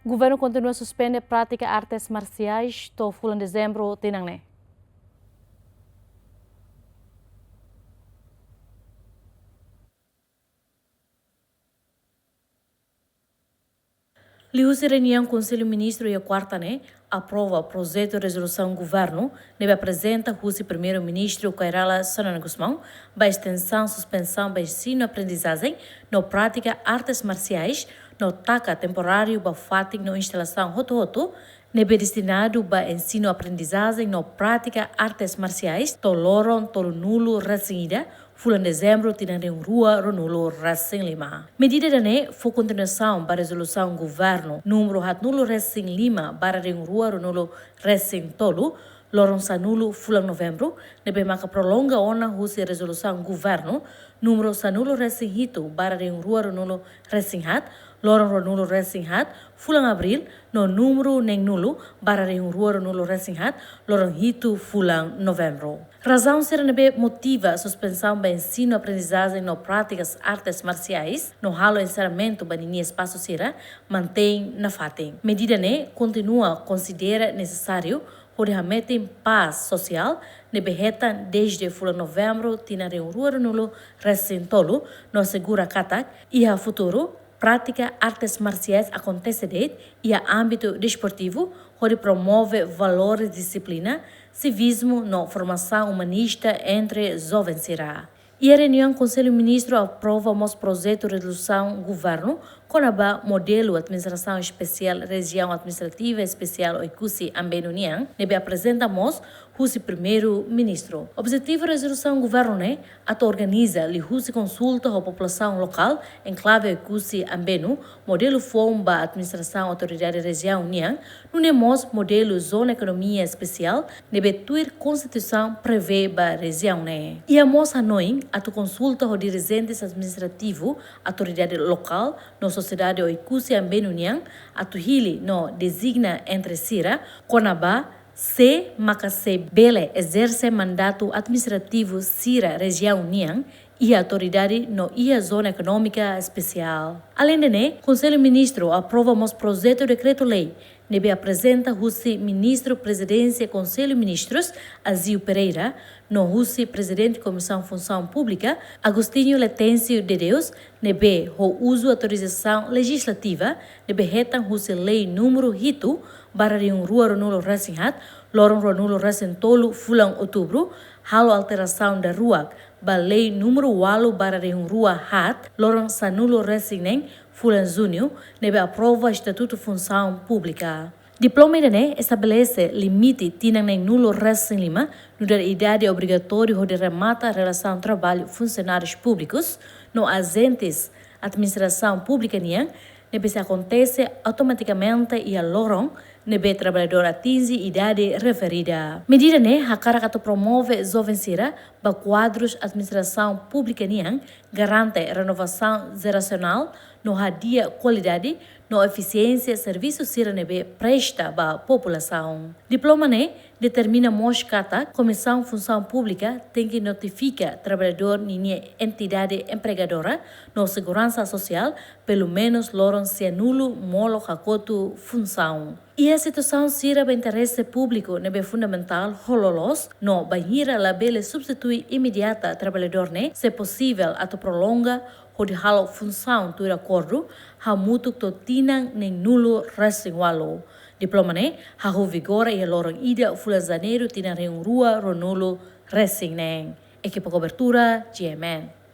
Governo continua a suspender prática artes marciais to bulan dezembro tinang. Liusi reunião Conselho Ministro e a quarta aprova projeto de resolução do governo deve apresenta o primeiro-ministro Kairala Sonan Gusmão para extensão suspensão para ensino aprendizagem no prática artes marciais no taca temporário para fating no instalação roto nebe destinado para ensino aprendizagem no prática artes marciais to loron to nulo recebida Fulan dezembro tinha rua Ronulo Racing Lima. Medida dane foi continuação para a resolução do governo número nulo Racing Lima para rua Ronulo Racing Tolu Loron Sanulo Fulan novembro nebe maka prolonga ona husi resolução governo número Sanulo Racing Hito para rua Ronulo Racing Hat Loron Ronulo Racing Hat Fulan abril no número neng nulo para rua Ronulo Racing Hat Loron Hito Fulan novembro. Razão ser nebe motiva a suspensão do ensino aprendizagem no práticas artes marciais no halo encerramento da linha espaço sira mantém na fatem. Medida continua considera necessário por remeter paz social nebe reta desde fulan novembro tina rua nulo recentolo no segura katak e a futuro prática artes marciais acontece e a âmbito desportivo onde promove valores de disciplina, civismo na formação humanista entre jovens será. E a reunião Conselho Ministro aprova os projetos de resolução governo com a modelo administração especial região administrativa especial Oikusi Ambenunian nebe apresentamos o primeiro-ministro. Objetivo da resolução governo organiza e consulta a população local em clave Oikusi Ambenu, modelo fomba administração autoridade região União, no modelo zona economia especial nebe tuir constituição prevê ba região E a moça a consulta o dirigentes administrativo autoridade local no sociedade Oikusi Ambenunian atu hili no designa entre sira konaba se makase bele exerce mandato administrativo sira região Niang e a autoridade no ia zona econômica especial. Além de Conselho Ministro aprova os projeto de decreto-lei nebe apresenta o Ministro Presidência Conselho Ministros Azil Pereira no Presidente Comissão Função Pública Agostinho Letêncio de Deus nebe o uso autorização legislativa nebe retan lei número hito para rua Ronulo Racing Hat Loron Ronulo Racing Tolu fulang outubro halo alteração da rua ba lei número 8 para rua Hat Loron Sanulo Racing Neng fulan junho nebe aprova Estatuto Função Pública. Diploma estabelece limite tinang nulo Racing Lima no da idade obrigatória de remata a relação trabalho funcionários públicos no agentes administração pública niang nebe se acontece automaticamente e a loron nebe trabalhador atinge idade referida. Medida hakara kato promove jovensira ba quadros administração pública niang garante renovação geracional no hadia qualidade no eficiência serviço sira nebe presta ba população. Diploma determina moskata Comissão Função Pública tem que notificar trabalhador ninha entidade empregadora no segurança social pelo menos loron se nulo molo hakotu função. E a situação sira ba interesse público nebe fundamental hololos no banhira labele substitui imediata trabalhador se possível ato prolonga o de halo função do acordo ha mutuk to tinang nem nulo Racing walo. Diploma ha ho vigora e lorong ida fula janeiro tinang rua Ronulo Racing neng. Equipe cobertura GMN.